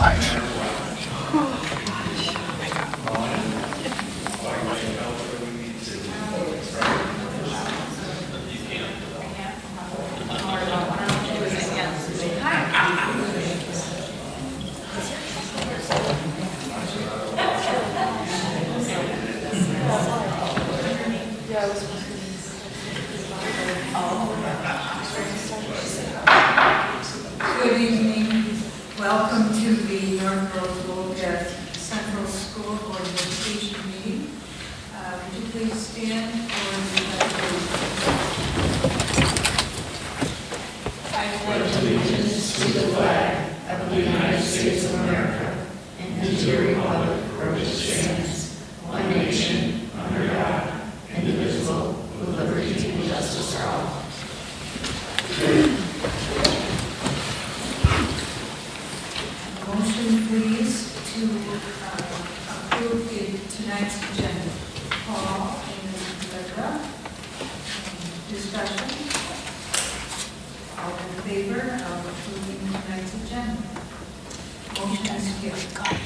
Good evening. Welcome to the North Rose-Wolcott Central School Board of Education meeting. Would you please stand for the pledge? I pledge allegiance to the flag of the United States of America and to the republic for which it stands, one nation, under God, indivisible, with liberty and justice for all. Motion, please, to approve tonight's agenda. Paul and Deborah. Discussion. All in favor of approving tonight's agenda? Motion is carried.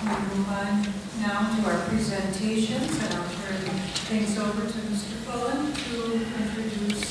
We move on now to our presentations, and I'll turn things over to Mr. Pullen to introduce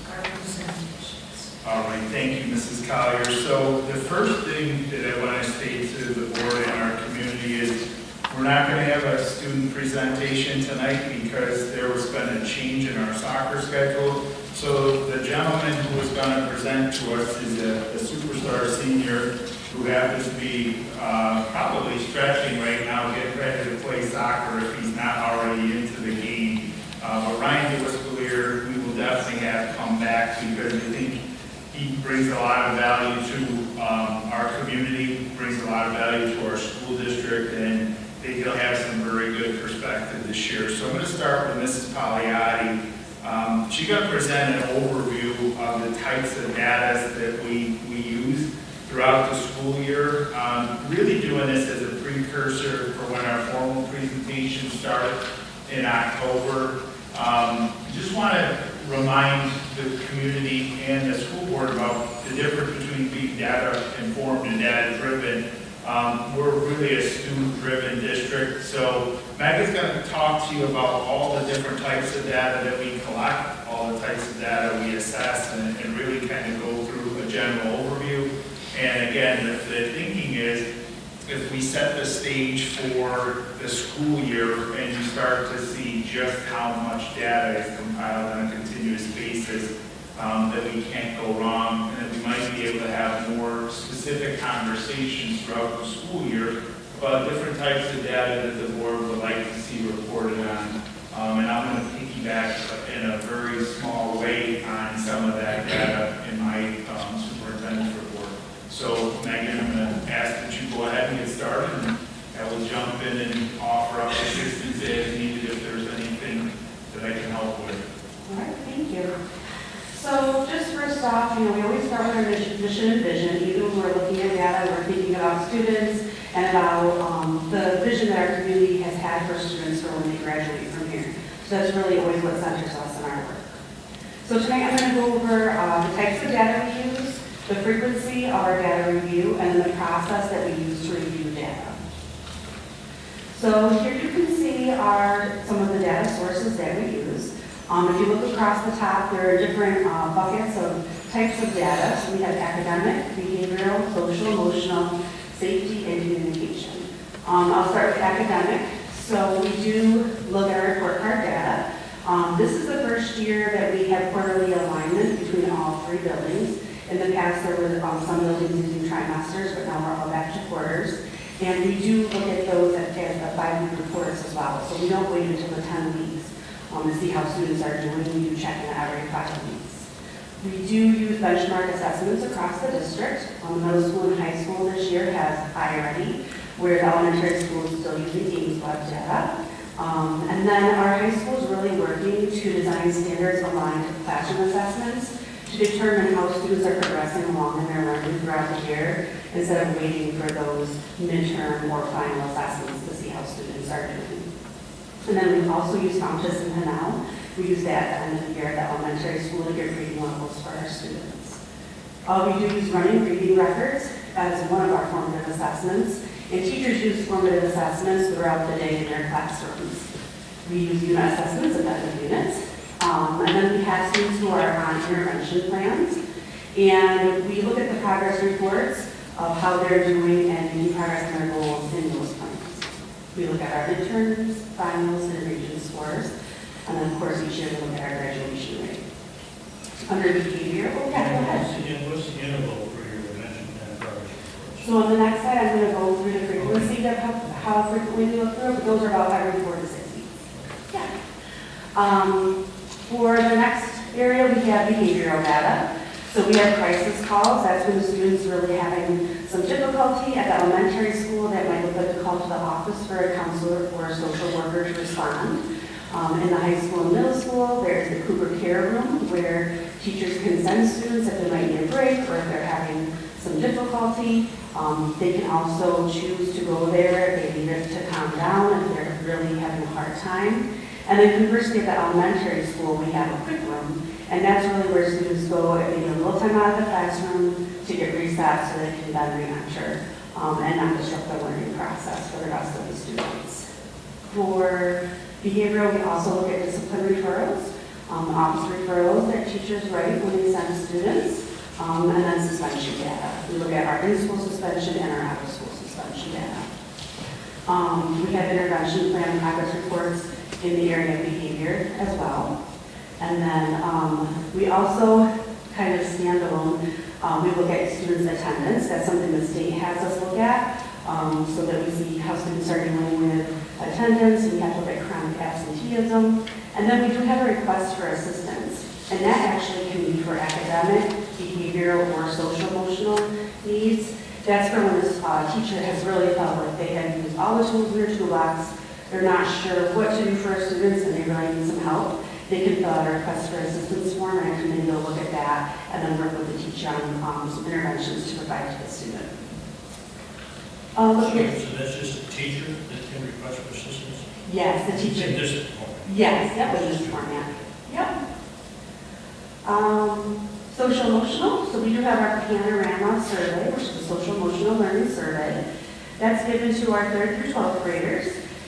our presentations. All right, thank you, Mrs. Collier. So the first thing that I want to state to the board and our community is we're not going to have a student presentation tonight because there has been a change in our soccer schedule. So the gentleman who is going to present to us is a superstar senior who happens to be probably stretching right now, getting ready to play soccer if he's not already into the game. But Ryan DeWiscalier, we will definitely have come back because I think he brings a lot of value to our community, brings a lot of value to our school district, and I think he'll have some very good perspective this year. So I'm going to start with Mrs. Pagliatti. She's going to present an overview of the types of data that we use throughout the school year. Really doing this as a precursor for when our formal presentation starts in October. Just want to remind the community and the school board about the difference between being data informed and data driven. We're really a student driven district, so Meg is going to talk to you about all the different types of data that we collect, all the types of data we assess, and really kind of go through a general overview. And again, the thinking is if we set the stage for the school year and you start to see just how much data is compiled on a continuous basis, that we can't go wrong, and that we might be able to have more specific conversations throughout the school year about different types of data that the board would like to see reported on. And I'm going to piggyback in a very small way on some of that data in my superintendent's report. So Megan, I'm going to ask that you go ahead and get started, and I will jump in and offer up assistance as needed if there's anything that I can help with. All right, thank you. So just first off, we always start with our mission and vision. Even when we're looking at data, we're thinking about students and about the vision that our community has had for students for when they graduate from here. So that's really always what centers us in our work. So tonight I'm going to go over the types of data we use, the frequency of our data review, and then the process that we use to review data. So here you can see are some of the data sources that we use. If you look across the top, there are different buckets of types of data. So we have academic, behavioral, social, emotional, safety, and communication. I'll start with academic. So we do look at our report card data. This is the first year that we have quarterly alignment between all three buildings. In the past, there were some buildings using trimesters, but now we're all back to quarters. And we do look at those at the 5-week reports as well. So we don't wait until the 10 weeks to see how students are doing. We do check in every 5 weeks. We do use benchmark assessments across the district. Middle school and high school this year has iReady, where the elementary school is still using Games Web data. And then our high school is really working to design standards aligned to classroom assessments to determine how students are progressing along in their learning throughout the year, instead of waiting for those midterm or final assessments to see how students are doing. And then we also use Fountas and Hanel. We use that at the end of the year at the elementary school to get reading levels for our students. We do use running reading records as one of our formative assessments, and teachers use formative assessments throughout the day in their classrooms. We use unit assessments at the end of units, and then we have students who are on intervention plans, and we look at the progress reports of how they're doing and making progress on their goals in those plans. We look at our midterms, finals, and region scores, and then of course each year we look at our graduation rate. Under behavior, go ahead. What's the interval for your intervention and progress reports? So on the next slide, I'm going to go through the frequency of how frequently we look through it, but those are about every 4 to 6 weeks. Yeah. For the next area, we have behavioral data. So we have crisis calls. That's when the students are really having some difficulty at the elementary school. That might look like a call to the office for a counselor or a social worker to respond. In the high school and middle school, there's the Cougar Care Room where teachers can send students if they might need a break or if they're having some difficulty. They can also choose to go there if they need it to calm down if they're really having a hard time. And then conversely at the elementary school, we have a quick room, and that's really where students go if they need a little time out of the classroom to get reset so they can then re-enter and not disrupt the learning process for the rest of the students. For behavioral, we also look at discipline referrals, office referrals that teachers write when they send students, and then suspension data. We look at our in-school suspension and our out-of-school suspension data. We have intervention plan progress reports in the area of behavior as well. And then we also kind of standalone, we look at students' attendance. That's something the state has us look at so that we see how students are dealing with attendance. We have to look at chronic absenteeism. And then we do have a request for assistance. And that actually can be for academic, behavioral, or social emotional needs. That's for when this teacher has really felt like they have used all the tools in their toolbox. They're not sure what to do for our students and they really need some help. They can fill out a request for assistance form and I can then go look at that and then work with the teacher on some interventions to provide to the student. So that's just a teacher that can request for assistance? Yes, the teacher. In this format? Yes, that was this format. Yep. Social emotional, so we do have our panorama survey, which is a social emotional learning survey. That's given to our 3rd through 12th graders.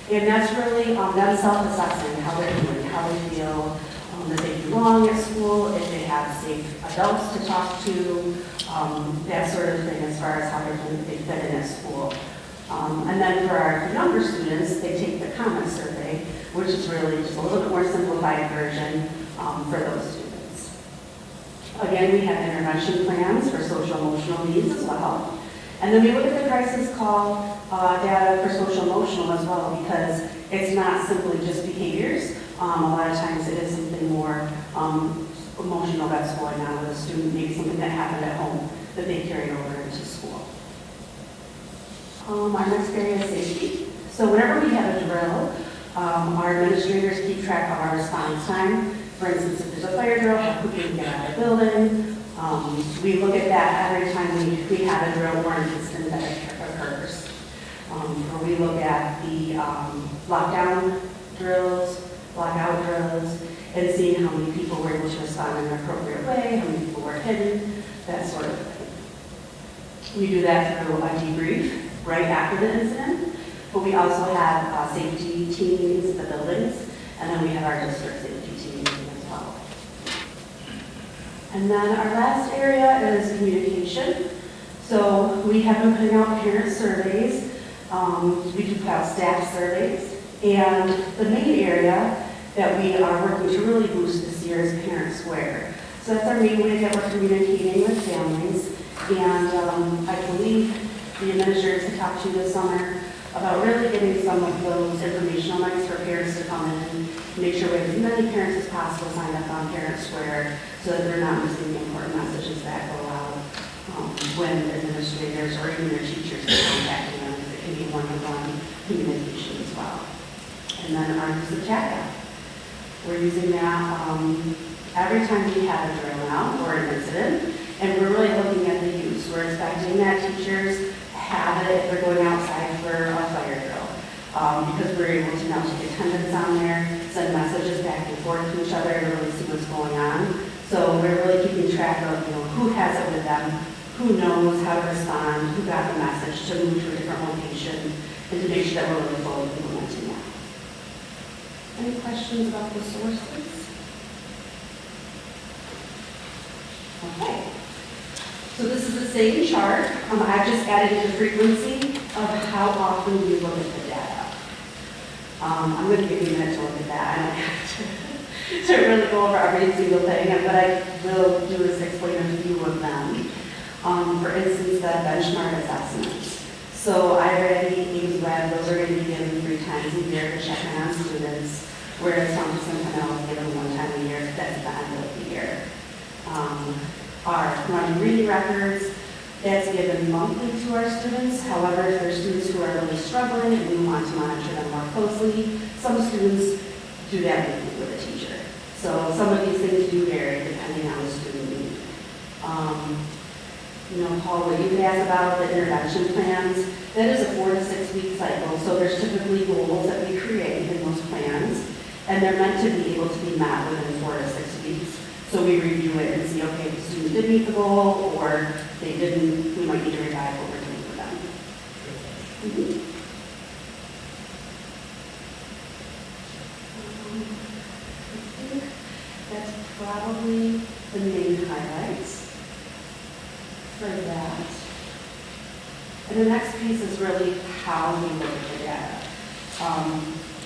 And that's really them self-assessing how they're doing, how they feel, that they belong at school, if they have safe adults to talk to, that sort of thing as far as how they're doing, if they fit in at school. And then for our younger students, they take the comment survey, which is really just a little bit more simplified version for those students. Again, we have intervention plans for social emotional needs as well. And then we look at the crisis call data for social emotional as well because it's not simply just behaviors. A lot of times it is something more emotional that's going on with a student, maybe something that happened at home that they carried over into school. Our next area is safety. So whenever we have a drill, our administrators keep track of our response time. For instance, if there's a fire drill, how quickly we get out of the building. We look at that every time we have a drill or an incident that occurs. Or we look at the lockdown drills, lockout drills, and seeing how many people were able to respond in an appropriate way, how many people were hidden, that sort of thing. We do that through a debrief right after the incident, but we also have safety team meetings at the buildings, and then we have our district safety team meeting as well. And then our last area is communication. So we have been putting out parent surveys. We do put out staff surveys. And the main area that we are working to really boost this year is Parent Square. So that's our main way that we're communicating with families. And I believe the administrators have talked to you this summer about really getting some of those informational nights for parents to come in and make sure we have as many parents as possible signed up on Parent Square so that they're not missing the important messages that go out when administrators or even their teachers are contacting them. It can be one-to-one communication as well. And then our use of chat app. We're using that every time we have a drill now or an incident, and we're really looking at the use. We're expecting that teachers have it if they're going outside for a fire drill, because we're able to now take attendance on there, send messages back and forth to each other to really see what's going on. So we're really keeping track of, who has it with them, who knows how to respond, who got the message to move to a different location, and to make sure that we're moving forward with implementing that. Any questions about the sources? Okay. So this is the same chart. I've just added in the frequency of how often we look at the data. I'm going to give you a minute to look at that. I don't have to really go over every single thing. And what I will do is explain a few of them. For instance, the benchmark assessments. So I already used web. Those are going to be given 3 times a year to check in on students, whereas some sometimes given 1 time a year. That's the end of the year. Our running reading records, that's given monthly to our students. However, if there are students who are really struggling and we want to monitor them more closely, some students do that weekly with a teacher. So some of these things do vary depending on the student need. Paul, what you asked about the intervention plans, that is a 4 to 6 week cycle. So there's typically goals that we create in those plans, and they're meant to be able to be met within 4 to 6 weeks. So we review it and see, okay, the student did meet the goal, or they didn't, we might need to revise what we're doing for them. Mm-hmm. I think that's probably the main highlights for that. And the next piece is really how we look at the data.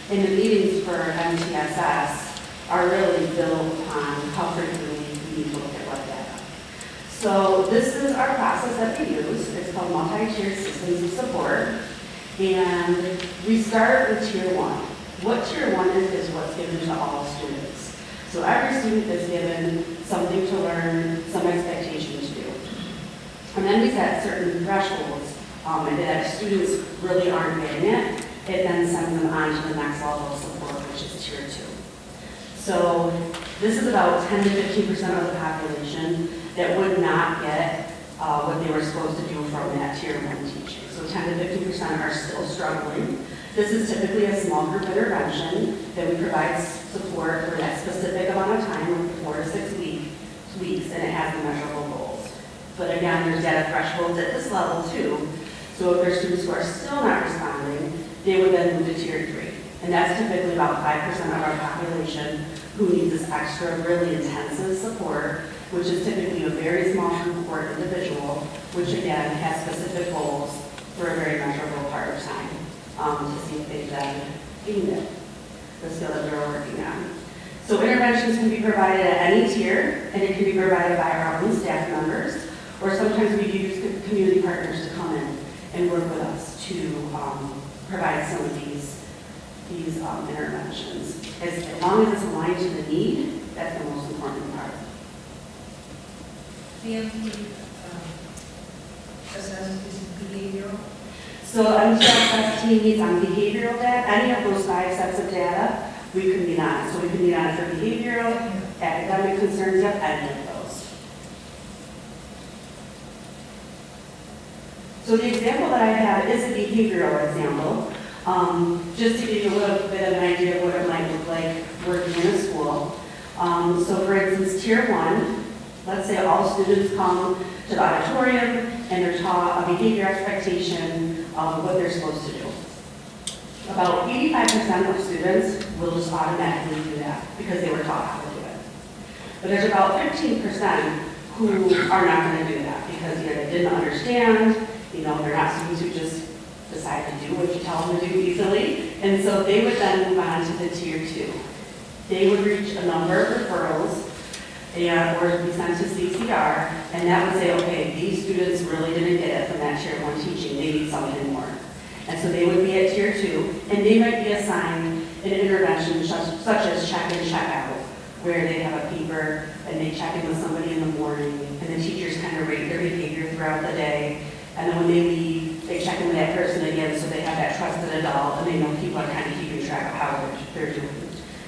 In the meetings for MTSS, are really built upon how frequently we need to look at what data. So this is our process that we use. It's called multi-tiered systems of support. And we start with tier 1. What tier 1 is what's given to all students. So every student is given something to learn, some expectation to do. And then we set certain thresholds, and if students really aren't getting it, it then sends them on to the next level of support, which is tier 2. So this is about 10 to 15% of the population that would not get what they were supposed to do from that tier 1 teaching. So 10 to 50% are still struggling. This is typically a small group intervention that we provide support for that specific amount of time, 4 to 6 weeks, and it has the measurable goals. But again, there's data thresholds at this level too. So if there are students who are still not responding, they would then move to tier 3. And that's typically about 5% of our population who needs this extra, really intensive support, which is typically a very small group or individual, which again has specific goals for a very measurable part of time to see if they've then gained it, the skill that they're working on. So interventions can be provided at any tier, and it can be provided by our own staff members, or sometimes we use community partners to come in and work with us to provide some of these interventions. As long as it's aligned to the need, that's the most important part. The MT assesses behavioral. So MTSS team needs on behavioral data. Any of those 5 sets of data, we can meet on. So we can meet on for behavioral, academic concerns, any of those. So the example that I have is a behavioral example. Just to give you a little bit of an idea of what it might look like working in a school. So for instance, tier 1, let's say all students come to the auditorium and they're taught a behavior expectation of what they're supposed to do. About 85% of students will just automatically do that because they were taught how to do it. But there's about 15% who are not going to do that because either they didn't understand, they're not students who just decide to do what you tell them to do easily. And so they would then move on to the tier 2. They would reach a number of referrals or be sent to CCR, and that would say, okay, these students really didn't get it from that tier 1 teaching. They need something more. And so they would be at tier 2, and they might be assigned an intervention such as check in, check out, where they have a paper and they check in with somebody in the morning, and the teachers kind of rate their behavior throughout the day. And then when they leave, they check in with that person again, so they have that trusted adult, and they know people are kind of keeping track of how they're doing.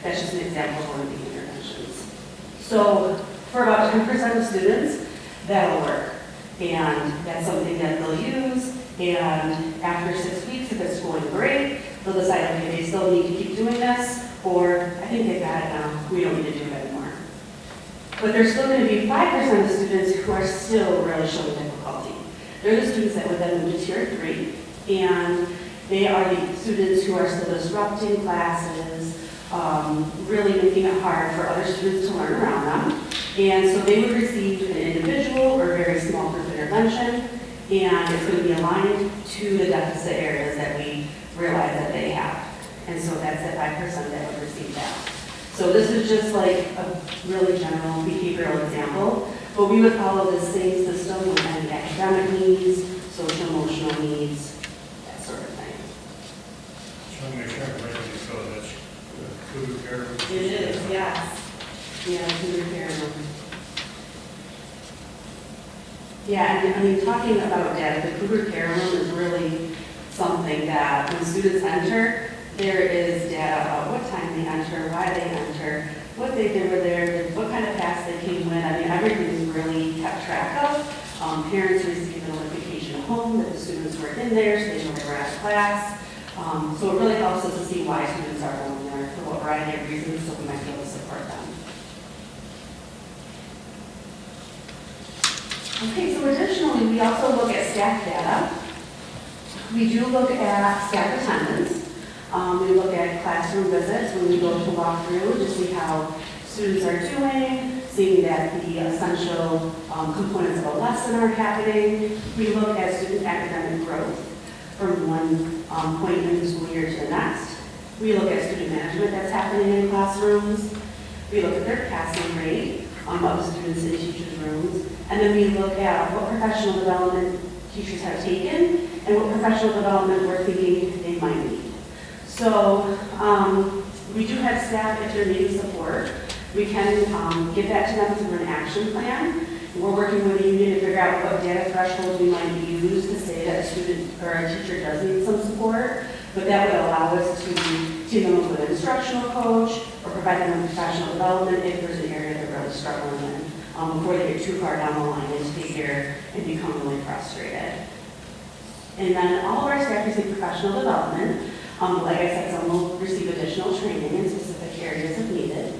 That's just an example of one of the interventions. So for about 10% of students, that'll work. And that's something that they'll use. And after 6 weeks, if it's going great, they'll decide, okay, they still need to keep doing this, or I think they've got it now. We don't need to do it anymore. But there's still going to be 5% of students who are still really showing difficulty. They're the students that would then move to tier 3, and they are the students who are still disrupting classes, really making it hard for other students to learn around them. And so they would receive an individual or very small group intervention, and it's going to be aligned to the deficit areas that we realize that they have. And so that's the 5% that would receive that. So this is just like a really general behavioral example, but we would follow the same system with any academic needs, social emotional needs, that sort of thing. So make sure I'm ready, so that's food care. It is, yes. Yeah, food care. Yeah, and I mean, talking about data, the Cougar Care Room is really something that when students enter, there is data about what time they enter, why they enter, what they did with there, what kind of pass they came with. I mean, everything is really kept track of. Parents receive a notification at home that the students were in there, so they know they were at class. So it really helps us to see why students are going there for what variety of reasons, so we might be able to support them. Okay, so additionally, we also look at staff data. We do look at staff attendance. We look at classroom visits when we go to walk through to see how students are doing, seeing that the essential components of a lesson are happening. We look at student academic growth from one point in the school year to the next. We look at student management that's happening in classrooms. We look at their passing rate of the students in teachers' rooms. And then we look at what professional development teachers have taken and what professional development we're thinking they might need. So we do have staff if they're needing support. We can give that to them through an action plan. We're working with the union to figure out what data thresholds we might use to say that a student or a teacher does need some support, but that would allow us to team them up with an instructional coach or provide them with professional development if there's an area they're really struggling in before they get too far down the line into the year and become really frustrated. And then all of our staff receive professional development. Like I said, some will receive additional training in specific areas if needed.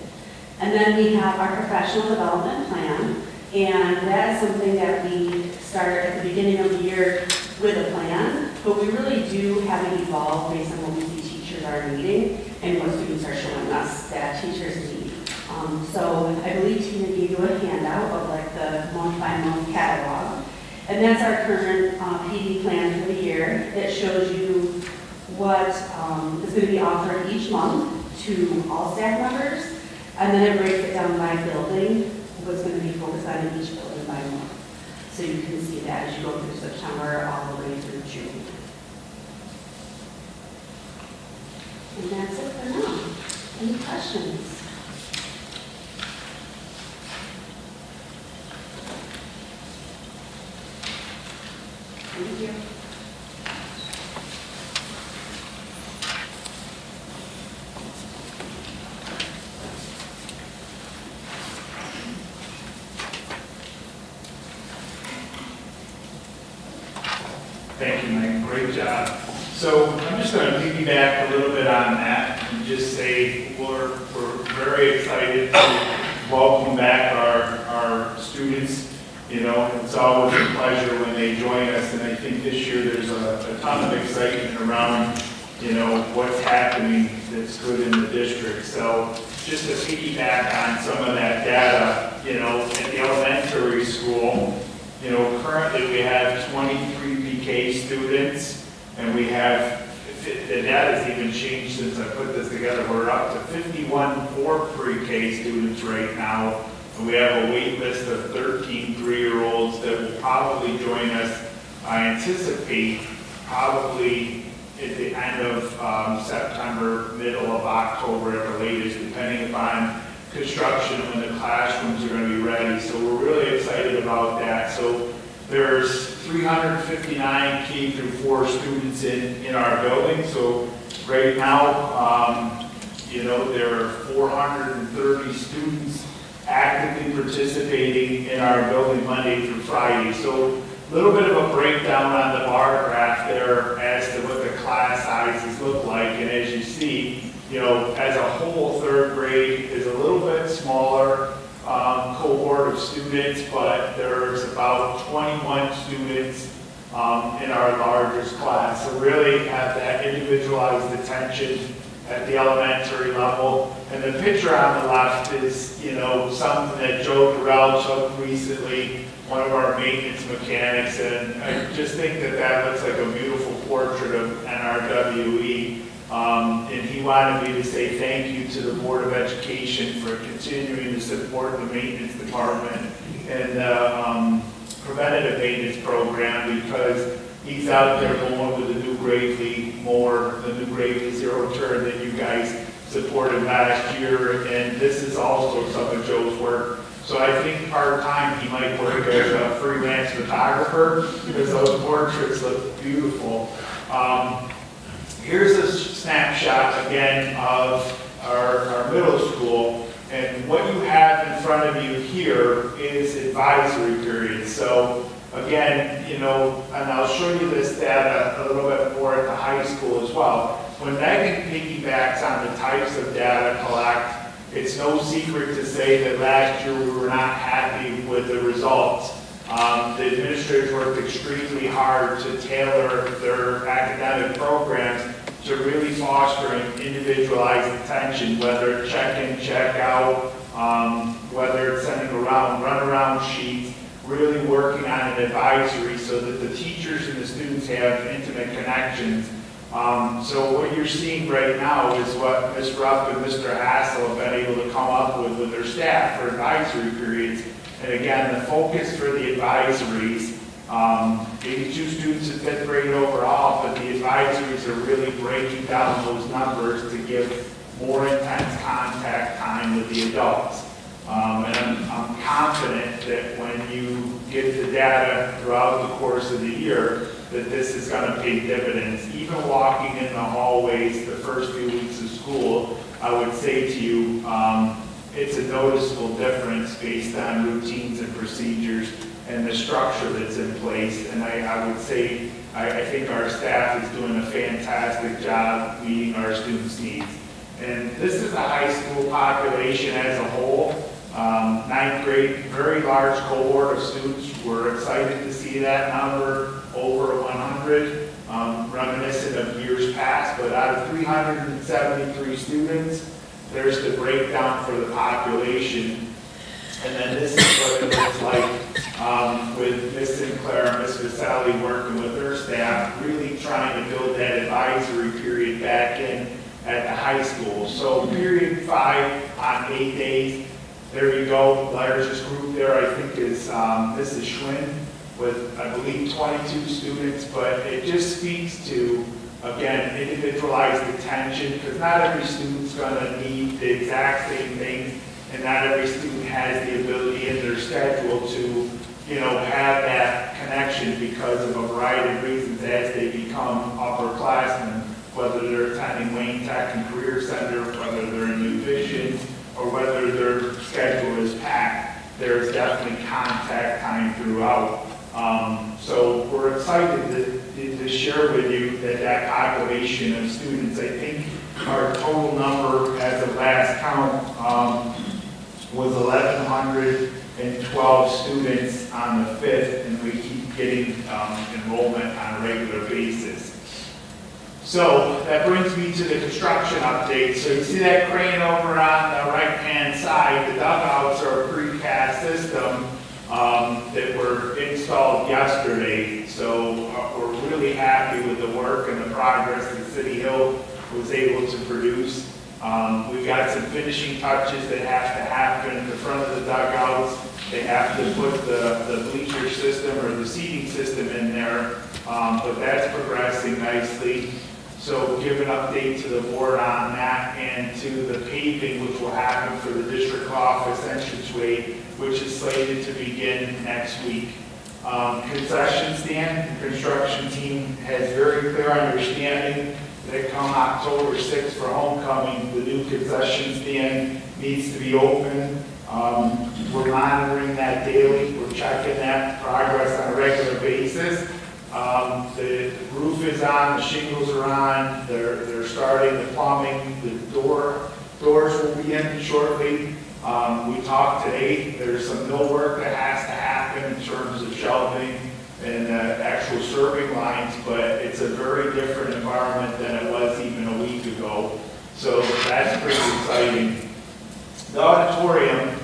And then we have our professional development plan, and that is something that we start at the beginning of the year with a plan, but we really do have it evolve based on what we see teachers are needing and what students are showing us that teachers need. So I believe Tina gave you a handout of like the month-by-month catalog, and that's our current PD plan for the year. It shows you what is going to be offered each month to all staff members, and then it breaks it down by building, what's going to be focused on in each building by month. So you can see that as you go through September all the way through June. And that's it for now. Any questions? Thank you. Thank you, Mike. Great job. So I'm just going to piggyback a little bit on that and just say we're very excited to welcome back our students. You know, it's always a pleasure when they join us, and I think this year there's a ton of excitement around, you know, what's happening that's good in the district. So just to piggyback on some of that data, you know, at the elementary school, you know, currently we have 23 PK students, and we have, the data's even changed since I put this together, we're up to 51 pre-K students right now, and we have a wait list of 13 3-year-olds that will probably join us, I anticipate, probably at the end of September, middle of October at the latest, depending upon construction when the classrooms are going to be ready. So we're really excited about that. So there's 359 K through 4 students in our building. So right now, you know, there are 430 students actively participating in our building Monday through Friday. So a little bit of a breakdown on the bar graph there as to what the class sizes look like. And as you see, you know, as a whole, 3rd grade is a little bit smaller cohort students, but there's about 21 students in our largest class. So really have that individualized attention at the elementary level. And the picture on the left is, you know, something that Joe Durrell took recently, one of our maintenance mechanics, and I just think that that looks like a beautiful portrait of NRWE. And he wanted me to say thank you to the Board of Education for continuing to support the maintenance department and the preventative maintenance program, because he's out there going with the new Gravely mower, the new Gravely zero turn that you guys supported last year, and this is also some of Joe's work. So I think part-time he might work as a freelance photographer, because those portraits look beautiful. Here's a snapshot again of our middle school, and what you have in front of you here is advisory periods. So again, you know, and I'll show you this data a little bit more at the high school as well. When Megan piggybacks on the types of data collect, it's no secret to say that last year we were not happy with the results. The administrators worked extremely hard to tailor their academic programs to really foster an individualized attention, whether check-in, check-out, whether it's sending around run-around sheets, really working on an advisory so that the teachers and the students have intimate connections. So what you're seeing right now is what Ms. Rupp and Mr. Hassel have been able to come up with their staff for advisory periods. And again, the focus for the advisories, 82 students in 5th grade overall, but the advisories are really breaking down those numbers to give more intense contact time with the adults. And I'm confident that when you get the data throughout the course of the year, that this is going to pay dividends. Even walking in the hallways the first few weeks of school, I would say to you, it's a noticeable difference based on routines and procedures and the structure that's in place. And I would say, I think our staff is doing a fantastic job meeting our students' needs. And this is a high school population as a whole. 9th grade, very large cohort of students. We're excited to see that number over 100, reminiscent of years past. But out of 373 students, there's the breakdown for the population. And then this is what it looks like with Ms. Sinclair and Ms. Vaselli working with their staff, really trying to build that advisory period back in at the high school. So period 5 on 8 days, there you go. The largest group there, I think, is Mrs. Schwinn with, I believe, 22 students. But it just speaks to, again, individualized attention, because not every student's going to need the exact same things, and not every student has the ability in their schedule to, you know, have that connection because of a variety of reasons as they become upperclassmen, whether they're attending Wayne Tech and Career Center, whether they're in New Vision, or whether their schedule is packed. There's definitely contact time throughout. So we're excited to share with you that population of students. I think our total number as of last count was 1,112 students on the 5th, and we keep getting enrollment on a regular basis. So that brings me to the construction update. So you see that crane over on the right-hand side. The dugouts are a precast system that were installed yesterday. So we're really happy with the work and the progress that City Hill was able to produce. We've got some finishing touches that have to happen in the front of the dugouts. They have to put the bleacher system or the seating system in there, but that's progressing nicely. So give an update to the board on that, and to the paving, which will happen for the district office entranceway, which is slated to begin next week. Concession stand, the construction team has very clear understanding that come October 6th for homecoming, the new concession stand needs to be open. We're monitoring that daily. We're checking that progress on a regular basis. The roof is on, the shingles are on, they're starting the plumbing, the doors will be in shortly. We talked today, there's some millwork that has to happen in terms of shelving and actual serving lines, but it's a very different environment than it was even a week ago. So that's pretty exciting. The auditorium,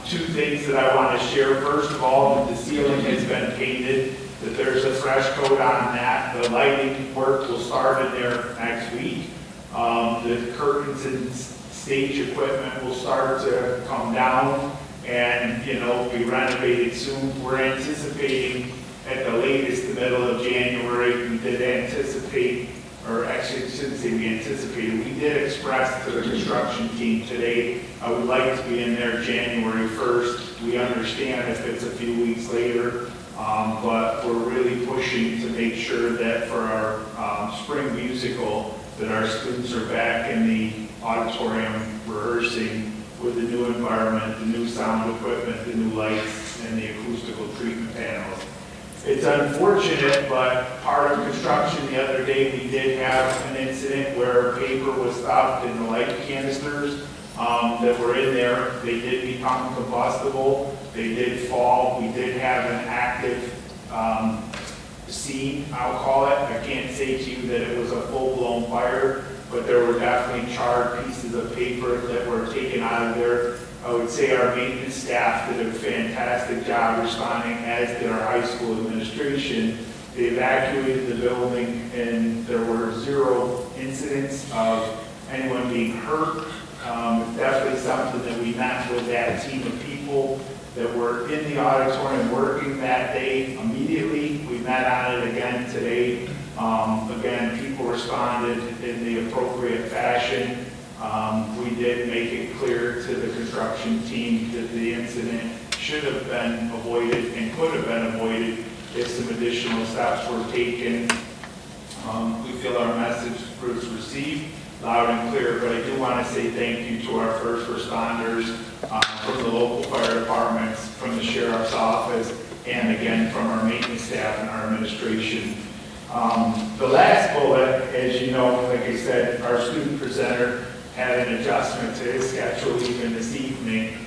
two things that I want to share. First of all, that the ceiling has been painted, that there's a fresh coat on that. The lighting work will start in there next week. The curtains and stage equipment will start to come down and, be renovated soon. We're anticipating at the latest, the middle of January. We did anticipate, or actually, I shouldn't say we anticipated, we did express to the construction team today, I would like to be in there January 1st. We understand if it's a few weeks later, but we're really pushing to make sure that for our spring musical, that our students are back in the auditorium rehearsing with the new environment, the new sound equipment, the new lights, and the acoustical treatment panels. It's unfortunate, but part of construction the other day, we did have an incident where paper was stuffed in the light canisters that were in there. They did become combustible. They did fall. We did have an active scene, I'll call it. I can't say to you that it was a full-blown fire, but there were definitely charred pieces of paper that were taken out of there. I would say our maintenance staff did a fantastic job responding, as did our high school administration. They evacuated the building, and there were 0 incidents of anyone being hurt. It's definitely something that we met with that team of people that were in the auditorium working that day immediately. We met on it again today. Again, people responded in the appropriate fashion. We did make it clear to the construction team that the incident should have been avoided and could have been avoided if some additional steps were taken. We feel our message was received loud and clear, but I do want to say thank you to our first responders from the local fire departments, from the sheriff's office, and again from our maintenance staff and our administration. The last bullet, as you know, like I said, our student presenter had an adjustment to his schedule even this evening.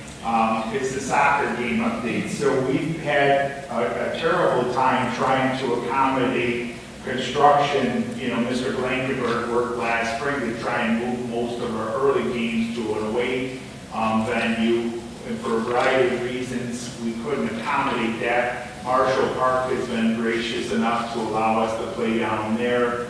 It's the soccer game update. So we've had a terrible time trying to accommodate construction. Mr. Blankenberg worked last spring to try and move most of our early games to an away venue. And for a variety of reasons, we couldn't accommodate that. Marshall Park has been gracious enough to allow us to play down there.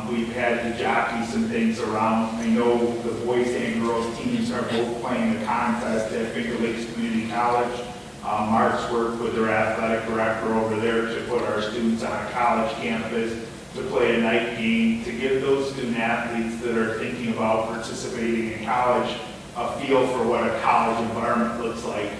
We've had to jockey some things around. I know the boys and girls teams are both playing the contest at Finger Lakes Community College. Mark's worked with their athletic director over there to put our students on a college campus to play a night game, to give those student athletes that are thinking about participating in college a feel for what a college environment looks like.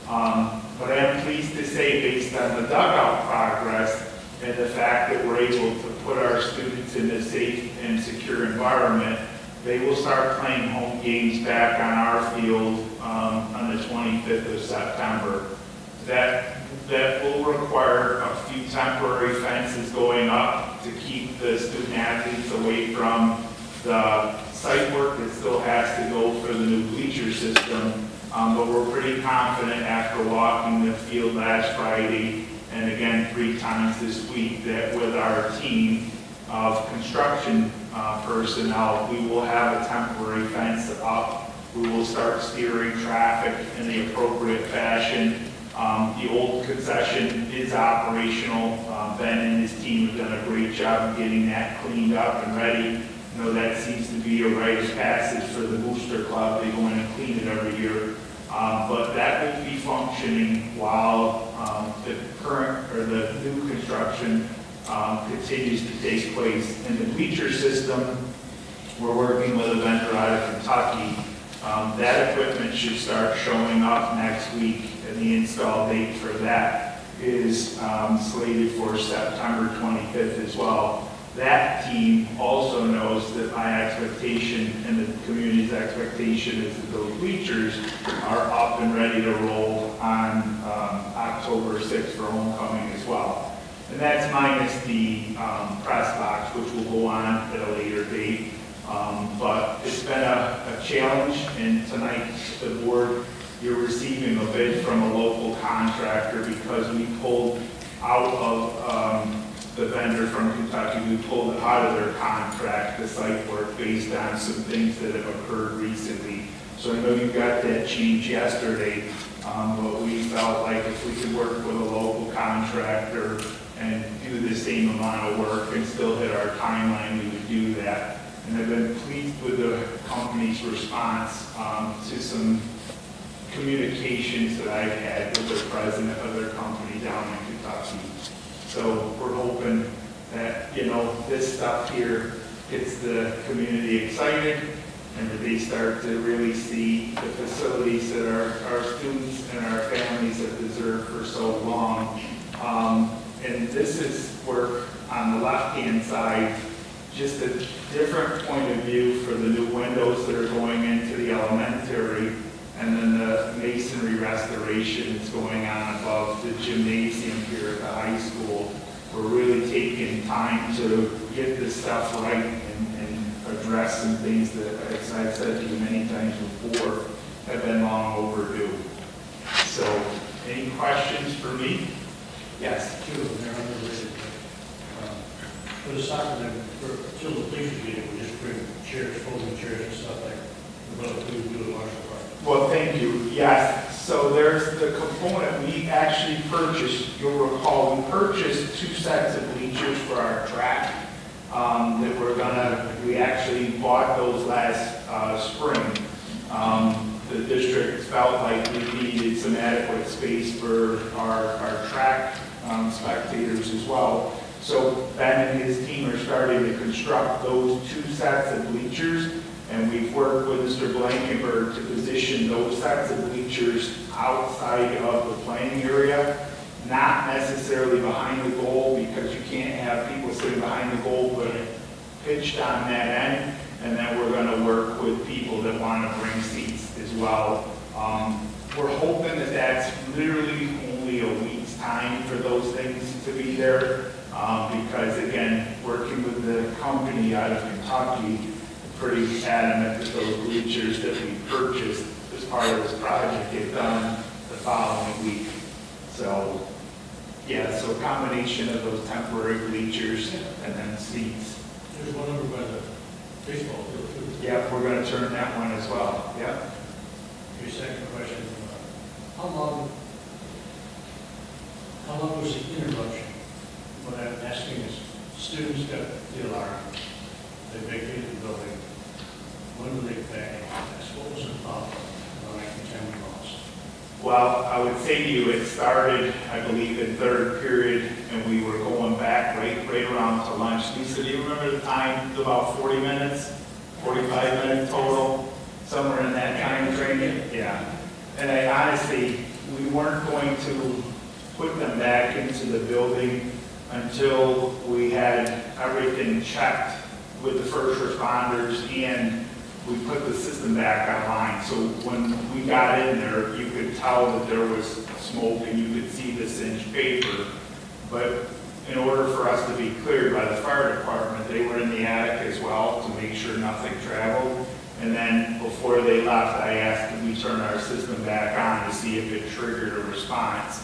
But I am pleased to say, based on the dugout progress and the fact that we're able to put our students in a safe and secure environment, they will start playing home games back on our field on the 25th of September. That will require a few temporary fences going up to keep the student athletes away from the site work that still has to go for the new bleacher system. But we're pretty confident after walking the field last Friday and again 3 times this week that with our team of construction personnel, we will have a temporary fence up. We will start steering traffic in the appropriate fashion. The old concession is operational. Ben and his team have done a great job of getting that cleaned up and ready. That seems to be a rite of passage for the Booster Club. They go in and clean it every year. But that will be functioning while the current or the new construction continues to take place. In the bleacher system, we're working with a vendor out of Kentucky. That equipment should start showing up next week, and the install date for that is slated for September 25th as well. That team also knows that my expectation and the community's expectation is that those bleachers are up and ready to roll on October 6th for homecoming as well. And that's minus the press box, which will go on at a later date. But it's been a challenge, and tonight, the board, you're receiving a bid from a local contractor because we pulled out of the vendor from Kentucky, we pulled out of their contract, the site work, based on some things that have occurred recently. So I know you got that change yesterday, but we felt like if we could work with a local contractor and do the same amount of work and still hit our timeline, we would do that. And I've been pleased with the company's response to some communications that I've had with the president of their company down in Kentucky. So we're hoping that, this stuff here gets the community excited and that they start to really see the facilities that our students and our families have deserved for so long. And this is work on the left-hand side, just a different point of view for the new windows that are going into the elementary, and then the masonry restoration that's going on above the gymnasium here at the high school. We're really taking time to get this stuff right and address some things that, as I've said to you many times before, have been long overdue. So, any questions for me? Yes? Two of them, they're unrelated. For the soccer, then, for children's leisure game, we just bring chairs, folding chairs and stuff like what we do at Marshall Park. Well, thank you. Yes, so there's the component we actually purchased. You'll recall, we purchased 2 sets of bleachers for our track that we actually bought those last spring. The district felt like we needed some adequate space for our track spectators as well. So Ben and his team are starting to construct those 2 sets of bleachers, and we've worked with Mr. Blankenberg to position those sets of bleachers outside of the playing area, not necessarily behind the goal, because you can't have people sitting behind the goal but pitched on that end. And then we're going to work with people that want to bring seats as well. We're hoping that that's literally only a week's time for those things to be there, because again, working with the company out of Kentucky, pretty adamant that those bleachers that we purchased as part of this project get done the following week. So, yeah, so a combination of those temporary bleachers and then seats. There's one over by the baseball field, too. Yeah, we're going to turn that one as well. Yeah. Your second question, how long was the interruption? What I'm asking is, students got the alarm, they vacated the building, when were they back? What was the problem? How much time we lost? Well, I would say to you, it started, I believe, in third period, and we were going back right around to lunch. Lisa, do you remember the time? It was about 40 minutes, 45 minutes total, somewhere in that time frame? Yeah. And I honestly, we weren't going to put them back into the building until we had everything checked with the first responders and we put the system back online. So when we got in there, you could tell that there was smoke and you could see the singed paper. But in order for us to be cleared by the fire department, they were in the attic as well to make sure nothing traveled. And then before they left, I asked if we turn our system back on to see if it triggered a response.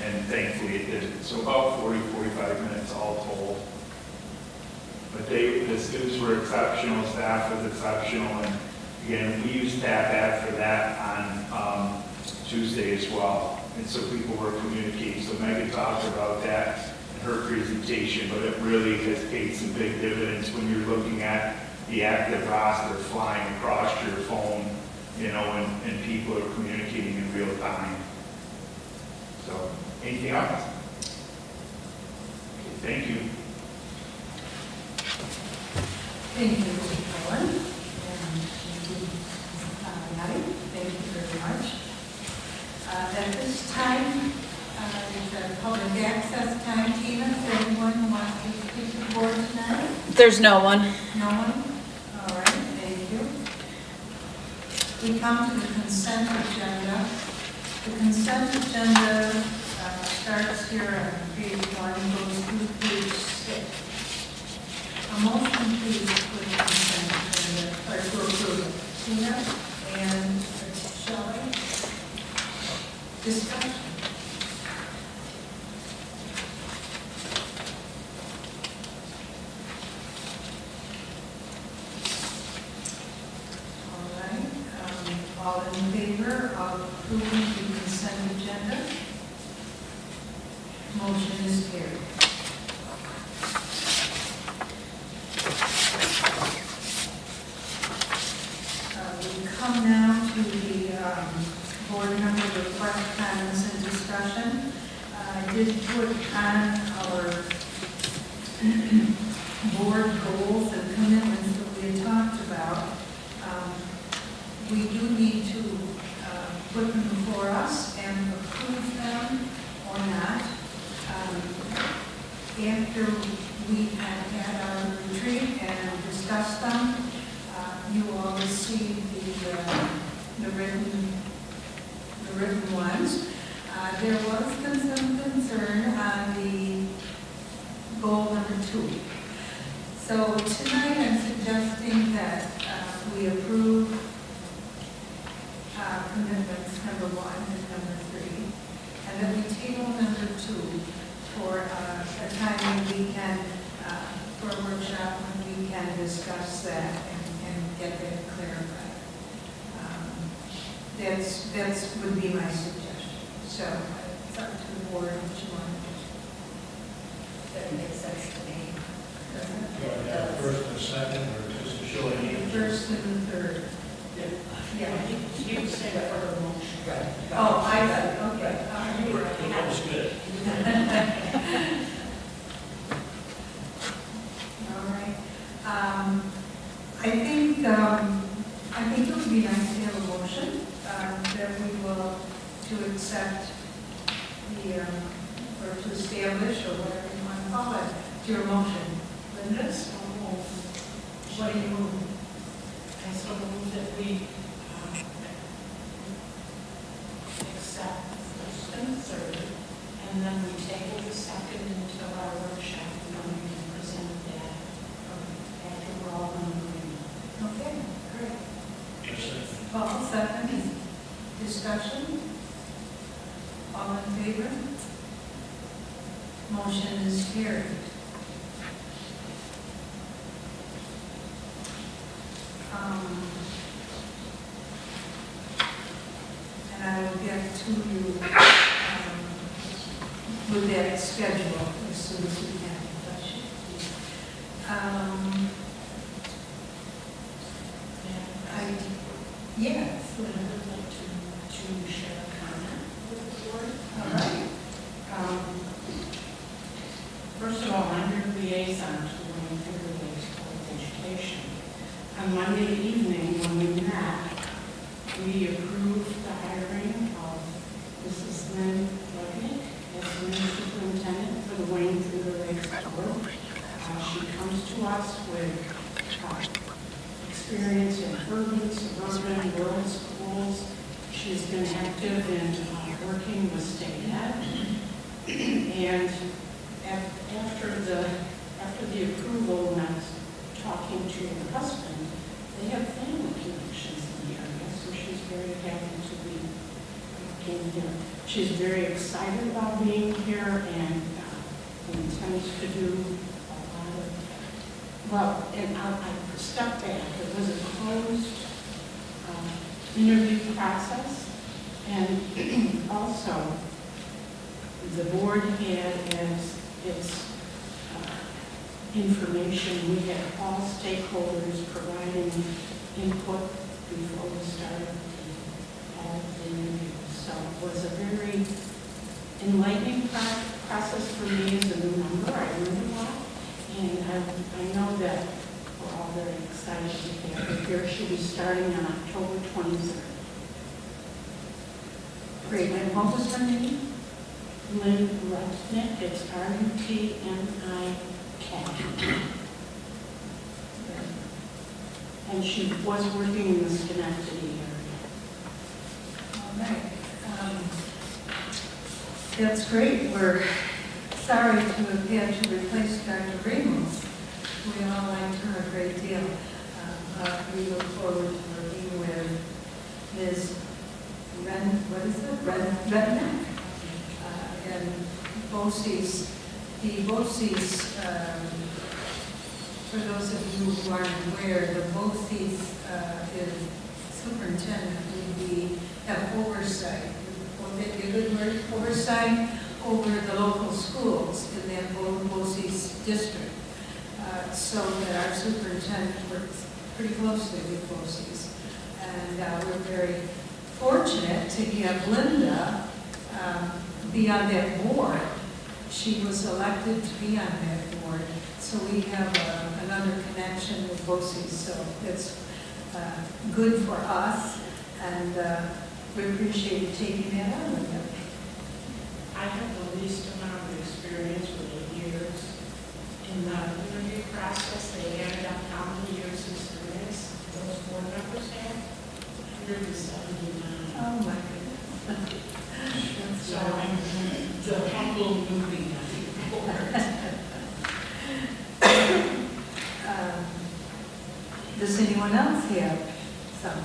And thankfully it didn't. So about 40, 45 minutes all told. But the students were exceptional, staff was exceptional, and again, we used TAP for that on Tuesday as well. And so people were communicating. So Megan talked about that in her presentation, but it really has paid some big dividends when you're looking at the active roster flying across your phone, and people are communicating in real time. So, anything else? Okay, thank you. Thank you, Mr. Cohen. And Patty, thank you very much. At this time, is a public access time. Tina, is there anyone who wants to speak to the board tonight? There's no one. No one? All right, thank you. We come to the consent agenda. The consent agenda starts here on page 1, goes through page 6. A motion, please, for the consent agenda. after we had our retreat and discussed them, you all received the written ones. There was some concern on the goal number 2. So tonight I'm suggesting that we approve commitments number 1 and number 3, and then we table number 2 for a time when we can, for a workshop when we can discuss that and get that clarified. That's would be my suggestion. So it's up to the board what you want to do. That makes sense to me. Do I have first and second, or just to show any? First and third. Yeah. You can say that for the motion. Right. Oh, I got it, okay. That was good. All right. I think it would be nice to have a motion that we will, to accept the, or to establish, or whatever you want to call it, your motion. Linda? What do you move? I so move that we accept the first and third, and then we table the second until our workshop, and then we can present that after we're all in agreement. Okay, great. Yes, Paul, second. Discussion? All in favor? Motion is carried. And I will get to you with that schedule as soon as we can. Yes. I would like to share a comment with the board. All right. First of all, I'm your liaison to the Wayne Finger Lakes Board of Education. On Monday evening, when we met, we approved the hiring of Mrs. Lynn Rudnick as the new superintendent for the Wayne Finger Lakes Board. She comes to us with experience in urban, suburban, rural schools. She's been active in working with state ed. And after the approval, and I was talking to her husband, they have family connections in the area, so she's very happy to be working here. She's very excited about being here and intends to do a lot of, well, and I'll step back. It was a closed interview process, and also the board had as its information, we had all stakeholders providing input before we started all of the interviews. So it was a very enlightening process for me as a new member. I learned a lot, and I know that we're all very excited to have her here. She'll be starting on October 23rd. Great. And what was her name? Lynn Rudnick, it's Rutnik. And she was working in the Schenectady area. All right. That's great. We're sorry to have had to replace Dr. Ramos. We all liked her a great deal. But we look forward to working with Ms. Redneck? And BOCES. The BOCES, for those of you who aren't aware, the BOCES is superintendent would have oversight, will that be a good word, oversight over the local schools in that BOCES district. So that our superintendent works pretty closely with BOCES. And we're very fortunate to have Linda be on that board. She was elected to be on that board, so we have another connection with BOCES, so it's good for us, and we appreciate you taking that on with them. I have the least amount of experience with 8 years. Does anyone else have something?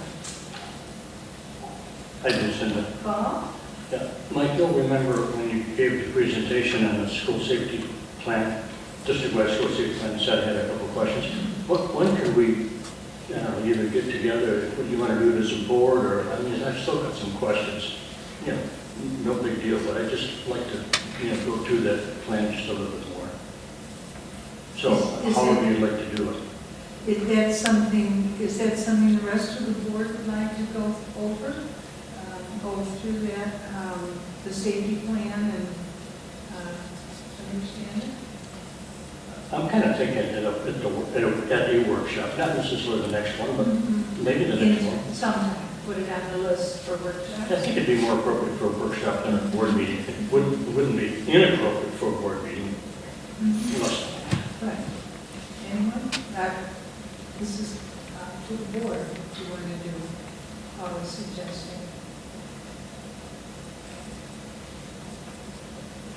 I do, Cindy. Paul? Yeah. Mike, you'll remember when you gave the presentation on the school safety plan, district-wide school safety plan, you said I had a couple of questions. When could we either get together, what do you want to do as a board, or, I mean, I've still got some questions. You know, no big deal, but I'd just like to, go through that plan just a little bit more. So, Is how would it- you like to do it? Is that something the rest of the board would like to go over? Go through that, the safety plan and understand it? I'm kind of thinking at a workshop, not necessarily the next one, but maybe the next one. Sometime, put it on the list for workshops. I think it'd be more appropriate for a workshop than a board meeting. It wouldn't be inappropriate for a board meeting. Unless- Right. Anyone? This is to the board, what you want to do, I was suggesting.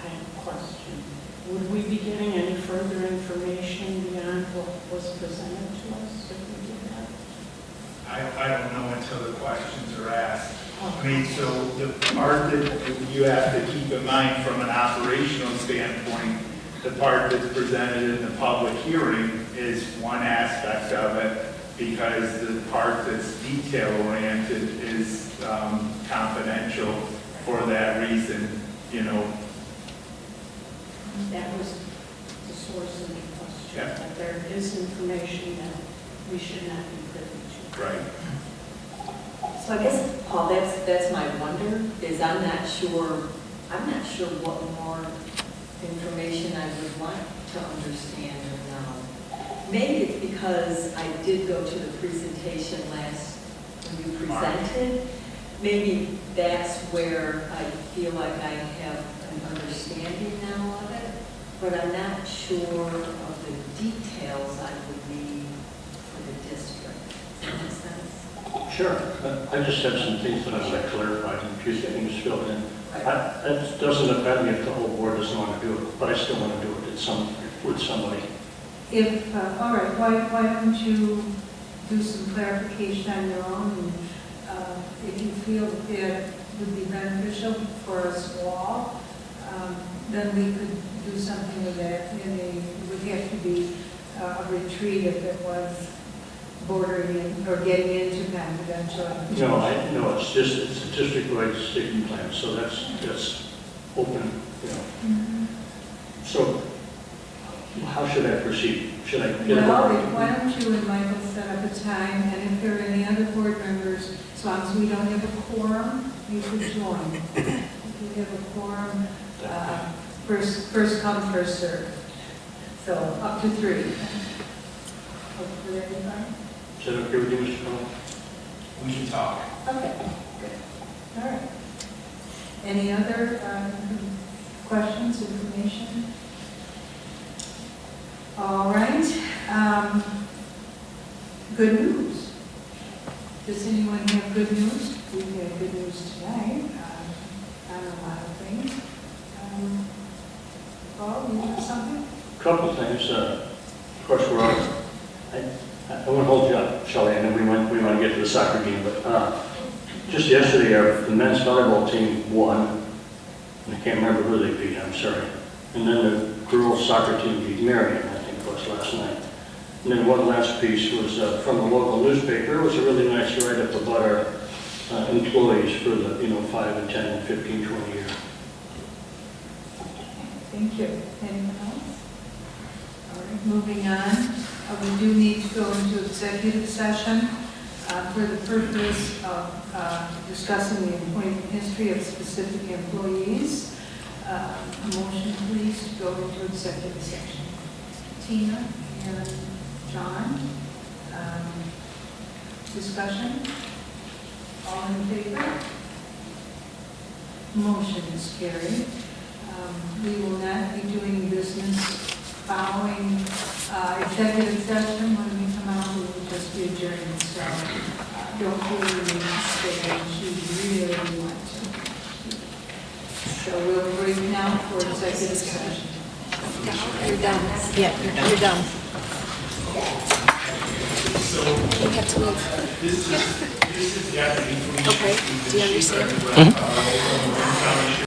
I have a question. Would we be getting any further information beyond what was presented to us if we did that? I don't know until the questions are asked. I mean, so the part that you have to keep in mind from an operational standpoint, the part that's presented in the public hearing is one aspect of it, because the part that's detail-oriented is confidential for that reason, That was the source of the question. Yeah. That there is information that we should not be privy to. Right. So I guess, Paul, that's my wonder, is I'm not sure what more information I would want to understand or know. Maybe it's because I did go to the presentation when you presented. Maybe that's where I feel like I have an understanding now of it, but I'm not sure of the details I would need for the district. Does that make sense? Sure. I just have some things that I'd like clarified and a few things filled in. It doesn't offend me if the whole board doesn't want to do it, but I still want to do it with somebody. All right, why don't you do some clarification on your own, and if you feel that it would be beneficial for us all, then we could do something with that. It would have to be a retreat if it was bordering in or getting into confidential. No, it's a district-wide safety plan, so that's open, So how should I proceed? Should I get Well, it? why don't you and Michael set up a time, and if there are any other board members, as long as we don't have a quorum, you could join. If you have a quorum, first come, first served. So up to 3. Hopefully everybody. Is that okay with you, Mr. Cole? We can talk. Okay, good. All right. Any other questions, information? All right. Good news. Does anyone have good news? We have good news tonight on a lot of things. Paul, you have something? Couple things. Of course, we're all, I won't hold you up, Shelley, I know we want to get to the soccer game, but just yesterday, the men's volleyball team won. I can't remember who they beat, I'm sorry. And then the girls' soccer team beat Marion, I think it was last night. And then one last piece was from the local newspaper. It was a really nice write-up about our employees for the 5 and 10 and 15, 20 years. Thank you. Anyone else? All right, moving on. We do need to go into executive session for the purpose of discussing the employment history of specific employees. A motion, please, to go into executive session. Tina and John, discussion? All in favor? Motion is carried. We will not be doing business following executive session. When we come out, we will just be adjourned. So don't feel the need to stay if you really want to. So we'll break now for executive session. You're done. Yeah, you're done. So you have to leave. This is, yeah, Okay, do you understand?